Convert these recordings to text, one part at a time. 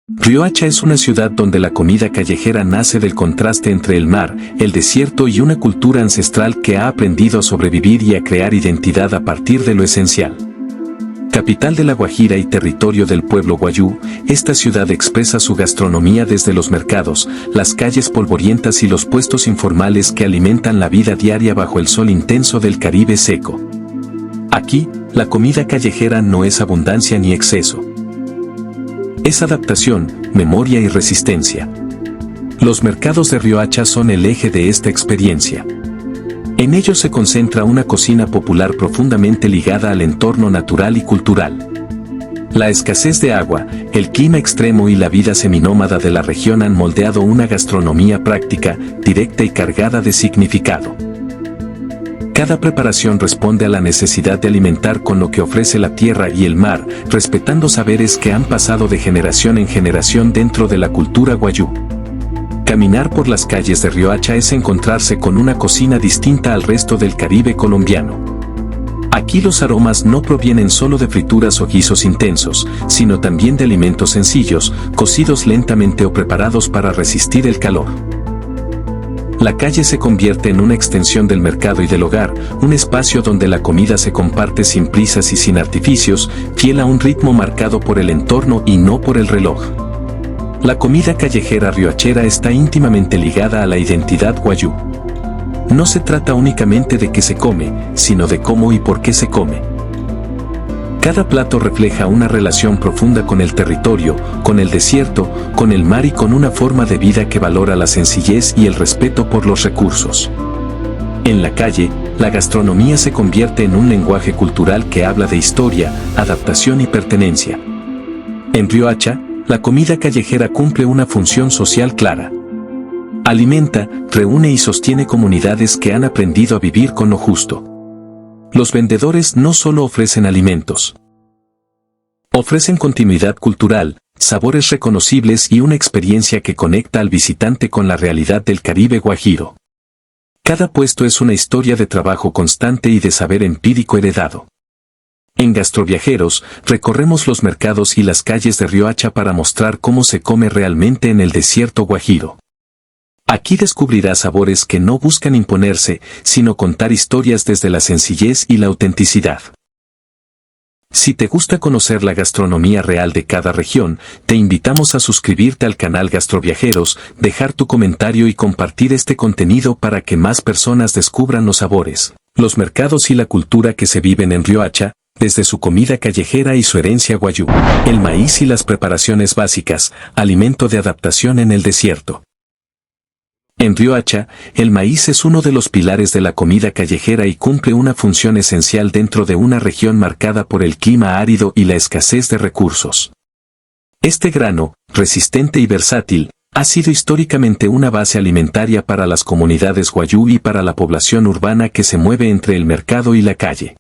Riohacha es una ciudad donde la comida callejera nace del contraste entre el mar, el desierto y una cultura ancestral que ha aprendido a sobrevivir y a crear identidad a partir de lo esencial. Capital de La Guajira y territorio del pueblo guayú, esta ciudad expresa su gastronomía desde los mercados, las calles polvorientas y los puestos informales que alimentan la vida diaria bajo el sol intenso del Caribe seco. Aquí, la comida callejera no es abundancia ni exceso. Es adaptación, memoria y resistencia. Los mercados de Riohacha son el eje de esta experiencia. En ellos se concentra una cocina popular profundamente ligada al entorno natural y cultural. La escasez de agua, el clima extremo y la vida seminómada de la región han moldeado una gastronomía práctica, directa y cargada de significado. Cada preparación responde a la necesidad de alimentar con lo que ofrece la tierra y el mar, respetando saberes que han pasado de generación en generación dentro de la cultura guayú. Caminar por las calles de Riohacha es encontrarse con una cocina distinta al resto del Caribe colombiano. Aquí los aromas no provienen solo de frituras o guisos intensos, sino también de alimentos sencillos, cocidos lentamente o preparados para resistir el calor. La calle se convierte en una extensión del mercado y del hogar, un espacio donde la comida se comparte sin prisas y sin artificios, fiel a un ritmo marcado por el entorno y no por el reloj. La comida callejera riohachera está íntimamente ligada a la identidad guayú. No se trata únicamente de qué se come, sino de cómo y por qué se come. Cada plato refleja una relación profunda con el territorio, con el desierto, con el mar y con una forma de vida que valora la sencillez y el respeto por los recursos. En la calle, la gastronomía se convierte en un lenguaje cultural que habla de historia, adaptación y pertenencia. En Riohacha, la comida callejera cumple una función social clara. Alimenta, reúne y sostiene comunidades que han aprendido a vivir con lo justo. Los vendedores no solo ofrecen alimentos. Ofrecen continuidad cultural, sabores reconocibles y una experiencia que conecta al visitante con la realidad del Caribe guajiro. Cada puesto es una historia de trabajo constante y de saber empírico heredado. En Gastroviajeros, recorremos los mercados y las calles de Riohacha para mostrar cómo se come realmente en el desierto guajiro. Aquí descubrirás sabores que no buscan imponerse, sino contar historias desde la sencillez y la autenticidad. Si te gusta conocer la gastronomía real de cada región, te invitamos a suscribirte al canal Gastroviajeros, dejar tu comentario y compartir este contenido para que más personas descubran los sabores, los mercados y la cultura que se viven en Riohacha, desde su comida callejera y su herencia guayú. El maíz y las preparaciones básicas, alimento de adaptación en el desierto. En Riohacha, el maíz es uno de los pilares de la comida callejera y cumple una función esencial dentro de una región marcada por el clima árido y la escasez de recursos. Este grano, resistente y versátil, ha sido históricamente una base alimentaria para las comunidades guayú y para la población urbana que se mueve entre el mercado y la calle.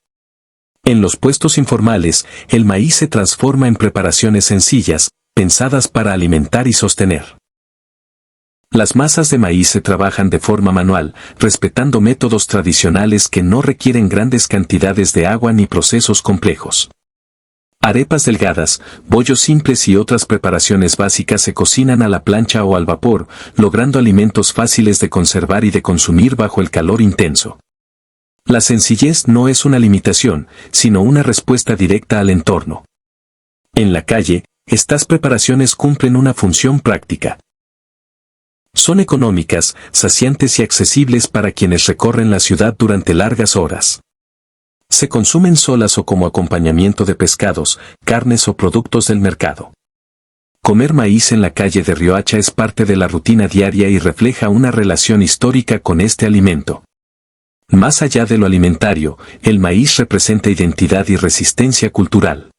En los puestos informales, el maíz se transforma en preparaciones sencillas, pensadas para alimentar y sostener. Las masas de maíz se trabajan de forma manual, respetando métodos tradicionales que no requieren grandes cantidades de agua ni procesos complejos. Arepas delgadas, bollos simples y otras preparaciones básicas se cocinan a la plancha o al vapor, logrando alimentos fáciles de conservar y de consumir bajo el calor intenso. La sencillez no es una limitación, sino una respuesta directa al entorno. En la calle, estas preparaciones cumplen una función práctica. Son económicas, saciantes y accesibles para quienes recorren la ciudad durante largas horas. Se consumen solas o como acompañamiento de pescados, carnes o productos del mercado. Comer maíz en la calle de Riohacha es parte de la rutina diaria y refleja una relación histórica con este alimento. Más allá de lo alimentario, el maíz representa identidad y resistencia cultural.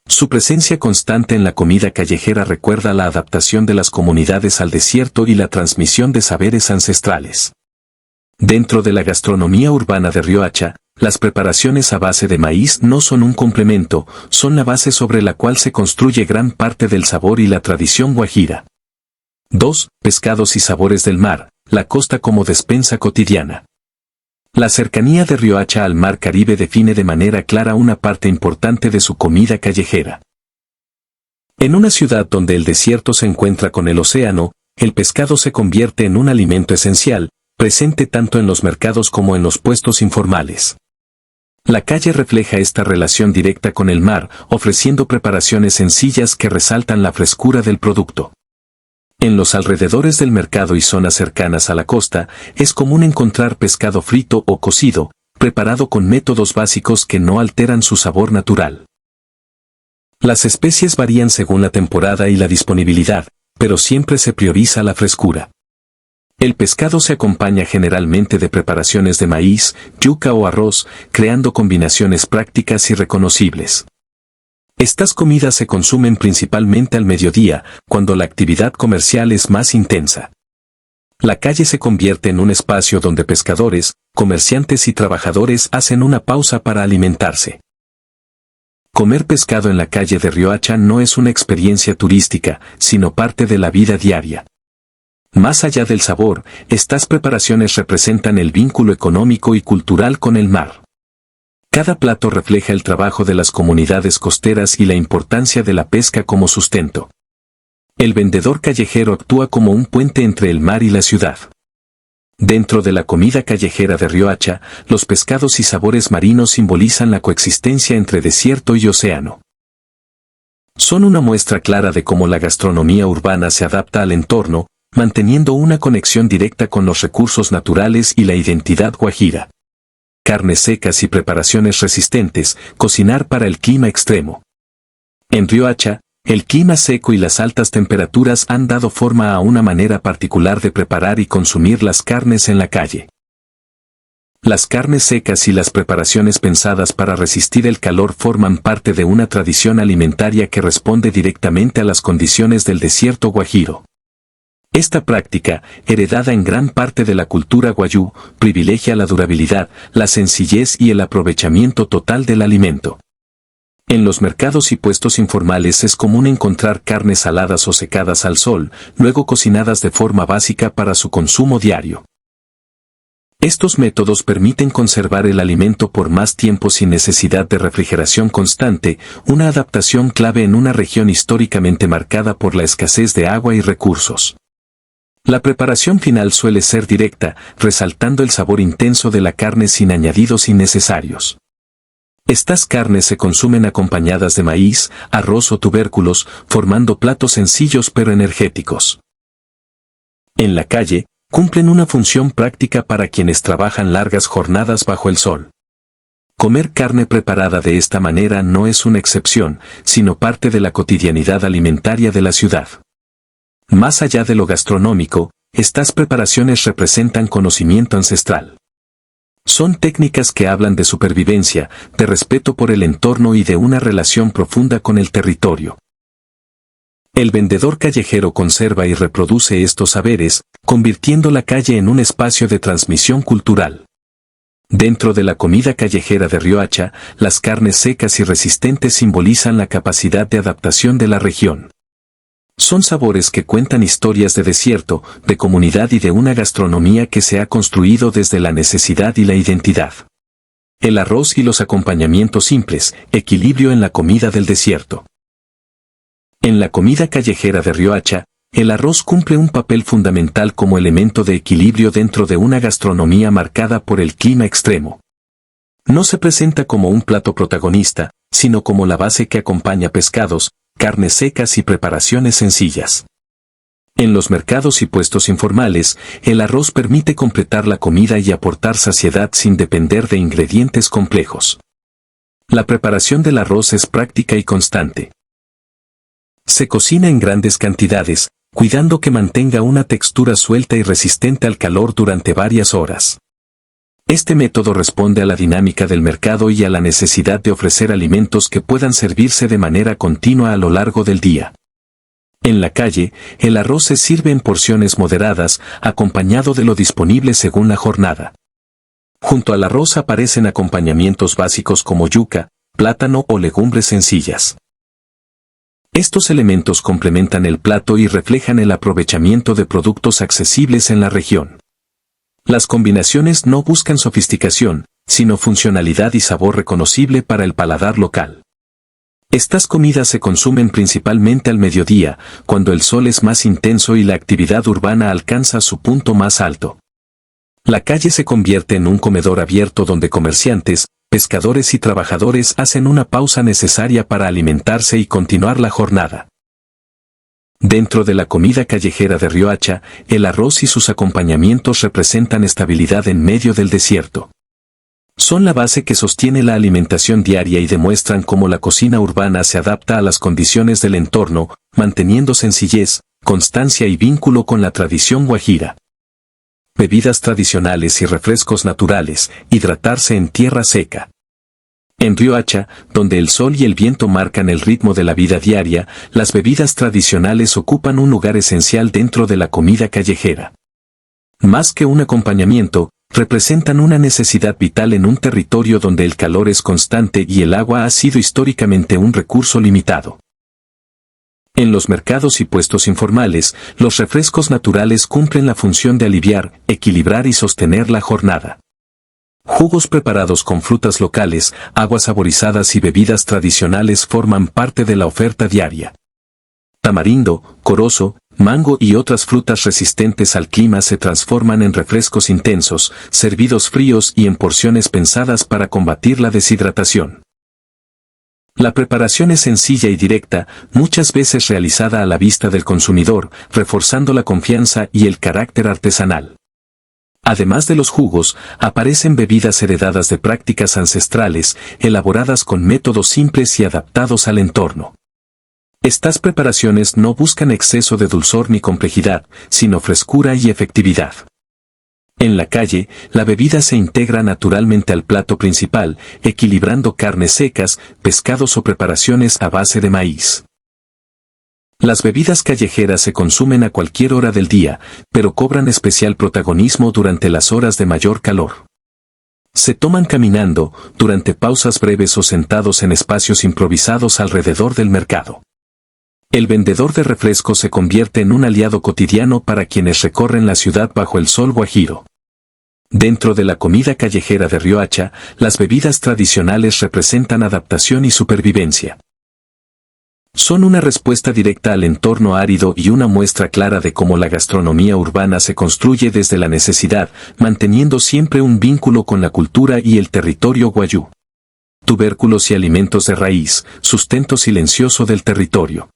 Su presencia constante en la comida callejera recuerda la adaptación de las comunidades al desierto y la transmisión de saberes ancestrales. Dentro de la gastronomía urbana de Riohacha, las preparaciones a base de maíz no son un complemento, son la base sobre la cual se construye gran parte del sabor y la tradición guajira. 2. Pescados y sabores del mar, la costa como despensa cotidiana. La cercanía de Riohacha al mar Caribe define de manera clara una parte importante de su comida callejera. En una ciudad donde el desierto se encuentra con el océano, el pescado se convierte en un alimento esencial, presente tanto en los mercados como en los puestos informales. La calle refleja esta relación directa con el mar, ofreciendo preparaciones sencillas que resaltan la frescura del producto. En los alrededores del mercado y zonas cercanas a la costa, es común encontrar pescado frito o cocido, preparado con métodos básicos que no alteran su sabor natural. Las especies varían según la temporada y la disponibilidad, pero siempre se prioriza la frescura. El pescado se acompaña generalmente de preparaciones de maíz, yuca o arroz, creando combinaciones prácticas y reconocibles. Estas comidas se consumen principalmente al mediodía, cuando la actividad comercial es más intensa. La calle se convierte en un espacio donde pescadores, comerciantes y trabajadores hacen una pausa para alimentarse. Comer pescado en la calle de Riohacha no es una experiencia turística, sino parte de la vida diaria. Más allá del sabor, estas preparaciones representan el vínculo económico y cultural con el mar. Cada plato refleja el trabajo de las comunidades costeras y la importancia de la pesca como sustento. El vendedor callejero actúa como un puente entre el mar y la ciudad. Dentro de la comida callejera de Riohacha, los pescados y sabores marinos simbolizan la coexistencia entre desierto y océano. Son una muestra clara de cómo la gastronomía urbana se adapta al entorno, manteniendo una conexión directa con los recursos naturales y la identidad guajira. Carnes secas y preparaciones resistentes, cocinar para el clima extremo. En Riohacha, el clima seco y las altas temperaturas han dado forma a una manera particular de preparar y consumir las carnes en la calle. Las carnes secas y las preparaciones pensadas para resistir el calor forman parte de una tradición alimentaria que responde directamente a las condiciones del desierto guajiro. Esta práctica, heredada en gran parte de la cultura guayú, privilegia la durabilidad, la sencillez y el aprovechamiento total del alimento. En los mercados y puestos informales es común encontrar carnes saladas o secadas al sol, luego cocinadas de forma básica para su consumo diario. Estos métodos permiten conservar el alimento por más tiempo sin necesidad de refrigeración constante, una adaptación clave en una región históricamente marcada por la escasez de agua y recursos. La preparación final suele ser directa, resaltando el sabor intenso de la carne sin añadidos innecesarios. Estas carnes se consumen acompañadas de maíz, arroz o tubérculos, formando platos sencillos pero energéticos. En la calle, cumplen una función práctica para quienes trabajan largas jornadas bajo el sol. Comer carne preparada de esta manera no es una excepción, sino parte de la cotidianidad alimentaria de la ciudad. Más allá de lo gastronómico, estas preparaciones representan conocimiento ancestral. Son técnicas que hablan de supervivencia, de respeto por el entorno y de una relación profunda con el territorio. El vendedor callejero conserva y reproduce estos saberes, convirtiendo la calle en un espacio de transmisión cultural. Dentro de la comida callejera de Riohacha, las carnes secas y resistentes simbolizan la capacidad de adaptación de la región. Son sabores que cuentan historias de desierto, de comunidad y de una gastronomía que se ha construido desde la necesidad y la identidad. El arroz y los acompañamientos simples, equilibrio en la comida del desierto. En la comida callejera de Riohacha, el arroz cumple un papel fundamental como elemento de equilibrio dentro de una gastronomía marcada por el clima extremo. No se presenta como un plato protagonista, sino como la base que acompaña pescados, carnes secas y preparaciones sencillas. En los mercados y puestos informales, el arroz permite completar la comida y aportar saciedad sin depender de ingredientes complejos. La preparación del arroz es práctica y constante. Se cocina en grandes cantidades, cuidando que mantenga una textura suelta y resistente al calor durante varias horas. Este método responde a la dinámica del mercado y a la necesidad de ofrecer alimentos que puedan servirse de manera continua a lo largo del día. En la calle, el arroz se sirve en porciones moderadas, acompañado de lo disponible según la jornada. Junto al arroz aparecen acompañamientos básicos como yuca, plátano o legumbres sencillas. Estos elementos complementan el plato y reflejan el aprovechamiento de productos accesibles en la región. Las combinaciones no buscan sofisticación, sino funcionalidad y sabor reconocible para el paladar local. Estas comidas se consumen principalmente al mediodía, cuando el sol es más intenso y la actividad urbana alcanza su punto más alto. La calle se convierte en un comedor abierto donde comerciantes, pescadores y trabajadores hacen una pausa necesaria para alimentarse y continuar la jornada. Dentro de la comida callejera de Riohacha, el arroz y sus acompañamientos representan estabilidad en medio del desierto. Son la base que sostiene la alimentación diaria y demuestran cómo la cocina urbana se adapta a las condiciones del entorno, manteniendo sencillez, constancia y vínculo con la tradición guajira. Bebidas tradicionales y refrescos naturales, hidratarse en tierra seca. En Riohacha, donde el sol y el viento marcan el ritmo de la vida diaria, las bebidas tradicionales ocupan un lugar esencial dentro de la comida callejera. Más que un acompañamiento, representan una necesidad vital en un territorio donde el calor es constante y el agua ha sido históricamente un recurso limitado. En los mercados y puestos informales, los refrescos naturales cumplen la función de aliviar, equilibrar y sostener la jornada. Jugos preparados con frutas locales, aguas saborizadas y bebidas tradicionales forman parte de la oferta diaria. Tamarindo, corozo, mango y otras frutas resistentes al clima se transforman en refrescos intensos, servidos fríos y en porciones pensadas para combatir la deshidratación. La preparación es sencilla y directa, muchas veces realizada a la vista del consumidor, reforzando la confianza y el carácter artesanal. Además de los jugos, aparecen bebidas heredadas de prácticas ancestrales, elaboradas con métodos simples y adaptados al entorno. Estas preparaciones no buscan exceso de dulzor ni complejidad, sino frescura y efectividad. En la calle, la bebida se integra naturalmente al plato principal, equilibrando carnes secas, pescados o preparaciones a base de maíz. Las bebidas callejeras se consumen a cualquier hora del día, pero cobran especial protagonismo durante las horas de mayor calor. Se toman caminando, durante pausas breves o sentados en espacios improvisados alrededor del mercado. El vendedor de refrescos se convierte en un aliado cotidiano para quienes recorren la ciudad bajo el sol guajiro. Dentro de la comida callejera de Riohacha, las bebidas tradicionales representan adaptación y supervivencia. Son una respuesta directa al entorno árido y una muestra clara de cómo la gastronomía urbana se construye desde la necesidad, manteniendo siempre un vínculo con la cultura y el territorio guayú. Tubérculos y alimentos de raíz, sustento silencioso del territorio.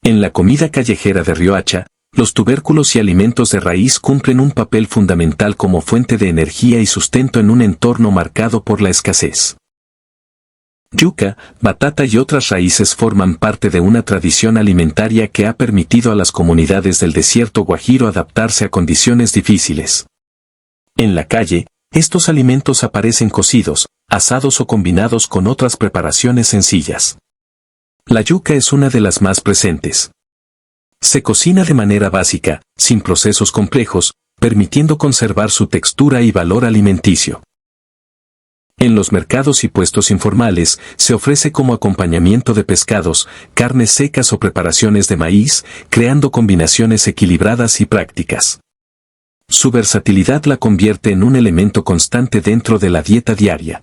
En la comida callejera de Riohacha, los tubérculos y alimentos de raíz cumplen un papel fundamental como fuente de energía y sustento en un entorno marcado por la escasez. Yuca, batata y otras raíces forman parte de una tradición alimentaria que ha permitido a las comunidades del desierto guajiro adaptarse a condiciones difíciles. En la calle, estos alimentos aparecen cocidos, asados o combinados con otras preparaciones sencillas. La yuca es una de las más presentes. Se cocina de manera básica, sin procesos complejos, permitiendo conservar su textura y valor alimenticio. En los mercados y puestos informales, se ofrece como acompañamiento de pescados, carnes secas o preparaciones de maíz, creando combinaciones equilibradas y prácticas. Su versatilidad la convierte en un elemento constante dentro de la dieta diaria.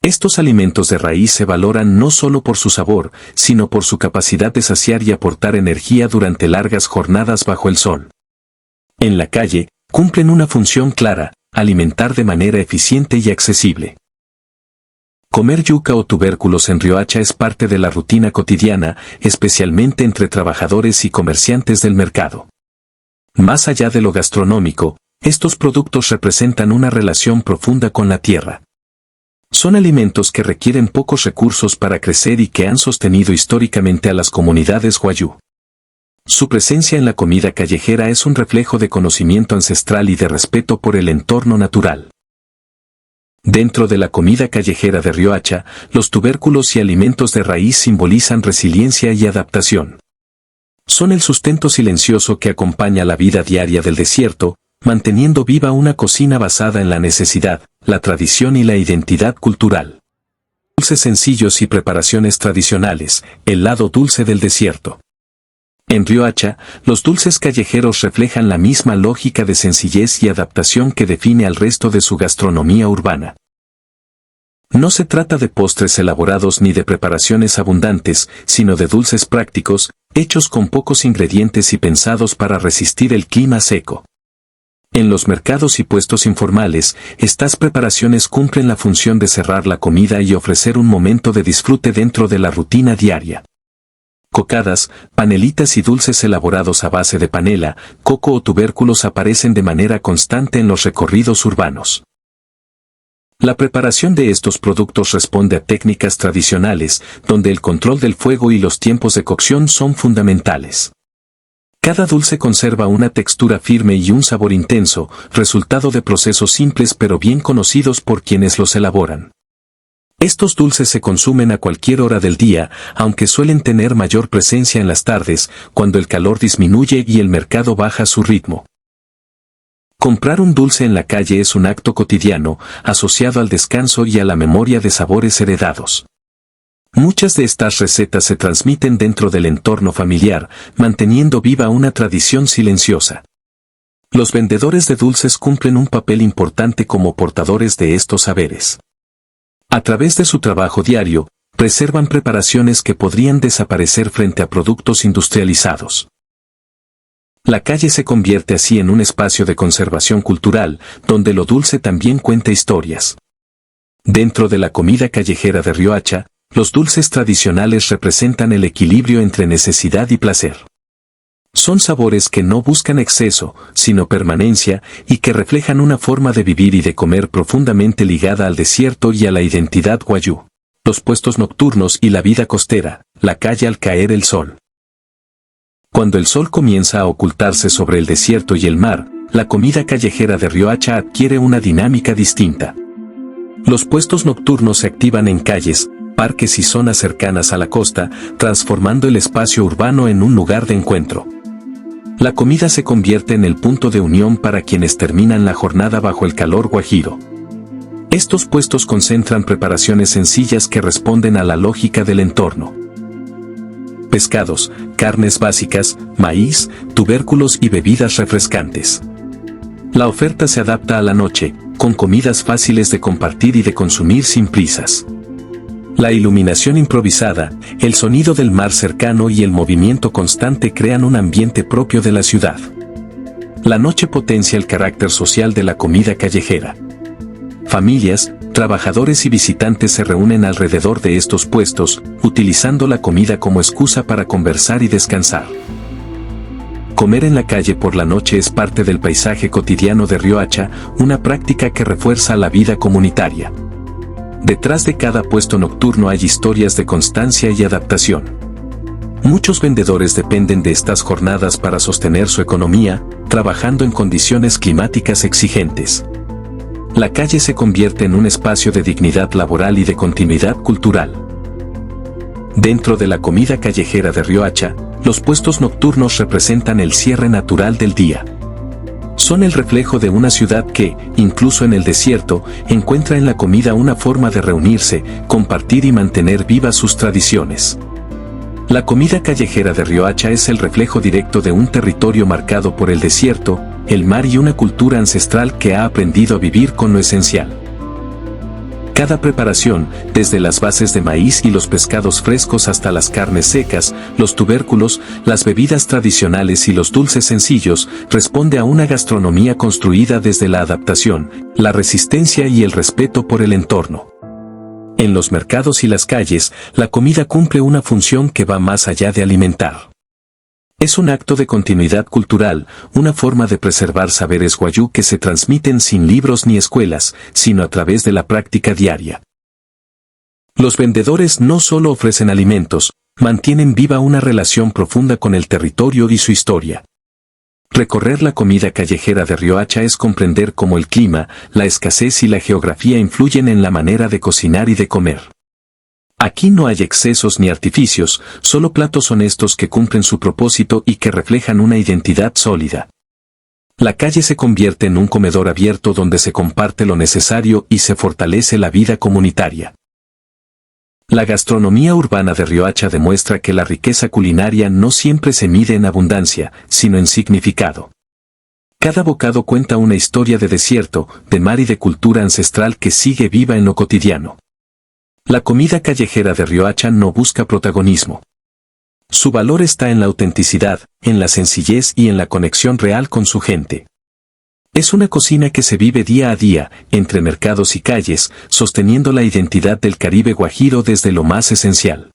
Estos alimentos de raíz se valoran no solo por su sabor, sino por su capacidad de saciar y aportar energía durante largas jornadas bajo el sol. En la calle, cumplen una función clara, alimentar de manera eficiente y accesible. Comer yuca o tubérculos en Riohacha es parte de la rutina cotidiana, especialmente entre trabajadores y comerciantes del mercado. Más allá de lo gastronómico, estos productos representan una relación profunda con la tierra. Son alimentos que requieren pocos recursos para crecer y que han sostenido históricamente a las comunidades guayú. Su presencia en la comida callejera es un reflejo de conocimiento ancestral y de respeto por el entorno natural. Dentro de la comida callejera de Riohacha, los tubérculos y alimentos de raíz simbolizan resiliencia y adaptación. Son el sustento silencioso que acompaña la vida diaria del desierto, manteniendo viva una cocina basada en la necesidad, la tradición y la identidad cultural. Dulces sencillos y preparaciones tradicionales, el lado dulce del desierto. En Riohacha, los dulces callejeros reflejan la misma lógica de sencillez y adaptación que define al resto de su gastronomía urbana. No se trata de postres elaborados ni de preparaciones abundantes, sino de dulces prácticos, hechos con pocos ingredientes y pensados para resistir el clima seco. En los mercados y puestos informales, estas preparaciones cumplen la función de cerrar la comida y ofrecer un momento de disfrute dentro de la rutina diaria. Cocadas, panelitas y dulces elaborados a base de panela, coco o tubérculos aparecen de manera constante en los recorridos urbanos. La preparación de estos productos responde a técnicas tradicionales, donde el control del fuego y los tiempos de cocción son fundamentales. Cada dulce conserva una textura firme y un sabor intenso, resultado de procesos simples pero bien conocidos por quienes los elaboran. Estos dulces se consumen a cualquier hora del día, aunque suelen tener mayor presencia en las tardes, cuando el calor disminuye y el mercado baja su ritmo. Comprar un dulce en la calle es un acto cotidiano, asociado al descanso y a la memoria de sabores heredados. Muchas de estas recetas se transmiten dentro del entorno familiar, manteniendo viva una tradición silenciosa. Los vendedores de dulces cumplen un papel importante como portadores de estos saberes. A través de su trabajo diario, preservan preparaciones que podrían desaparecer frente a productos industrializados. La calle se convierte así en un espacio de conservación cultural, donde lo dulce también cuenta historias. Dentro de la comida callejera de Riohacha, los dulces tradicionales representan el equilibrio entre necesidad y placer. Son sabores que no buscan exceso, sino permanencia, y que reflejan una forma de vivir y de comer profundamente ligada al desierto y a la identidad wayuu. Los puestos nocturnos y la vida costera, la calle al caer el sol. Cuando el sol comienza a ocultarse sobre el desierto y el mar, la comida callejera de Riohacha adquiere una dinámica distinta. Los puestos nocturnos se activan en calles, parques y zonas cercanas a la costa, transformando el espacio urbano en un lugar de encuentro. La comida se convierte en el punto de unión para quienes terminan la jornada bajo el calor guajiro. Estos puestos concentran preparaciones sencillas que responden a la lógica del entorno. Pescados, carnes básicas, maíz, tubérculos y bebidas refrescantes. La oferta se adapta a la noche, con comidas fáciles de compartir y de consumir sin prisas. La iluminación improvisada, el sonido del mar cercano y el movimiento constante crean un ambiente propio de la ciudad. La noche potencia el carácter social de la comida callejera. Familias, trabajadores y visitantes se reúnen alrededor de estos puestos, utilizando la comida como excusa para conversar y descansar. Comer en la calle por la noche es parte del paisaje cotidiano de Riohacha, una práctica que refuerza la vida comunitaria. Detrás de cada puesto nocturno hay historias de constancia y adaptación. Muchos vendedores dependen de estas jornadas para sostener su economía, trabajando en condiciones climáticas exigentes. La calle se convierte en un espacio de dignidad laboral y de continuidad cultural. Dentro de la comida callejera de Riohacha, los puestos nocturnos representan el cierre natural del día. Son el reflejo de una ciudad que, incluso en el desierto, encuentra en la comida una forma de reunirse, compartir y mantener vivas sus tradiciones. La comida callejera de Riohacha es el reflejo directo de un territorio marcado por el desierto, el mar y una cultura ancestral que ha aprendido a vivir con lo esencial. Cada preparación, desde las bases de maíz y los pescados frescos hasta las carnes secas, los tubérculos, las bebidas tradicionales y los dulces sencillos, responde a una gastronomía construida desde la adaptación, la resistencia y el respeto por el entorno. En los mercados y las calles, la comida cumple una función que va más allá de alimentar. Es un acto de continuidad cultural, una forma de preservar saberes wayuu que se transmiten sin libros ni escuelas, sino a través de la práctica diaria. Los vendedores no solo ofrecen alimentos, mantienen viva una relación profunda con el territorio y su historia. Recorrer la comida callejera de Riohacha es comprender cómo el clima, la escasez y la geografía influyen en la manera de cocinar y de comer. Aquí no hay excesos ni artificios, solo platos honestos que cumplen su propósito y que reflejan una identidad sólida. La calle se convierte en un comedor abierto donde se comparte lo necesario y se fortalece la vida comunitaria. La gastronomía urbana de Riohacha demuestra que la riqueza culinaria no siempre se mide en abundancia, sino en significado. Cada bocado cuenta una historia de desierto, de mar y de cultura ancestral que sigue viva en lo cotidiano. La comida callejera de Riohacha no busca protagonismo. Su valor está en la autenticidad, en la sencillez y en la conexión real con su gente. Es una cocina que se vive día a día, entre mercados y calles, sosteniendo la identidad del Caribe guajiro desde lo más esencial.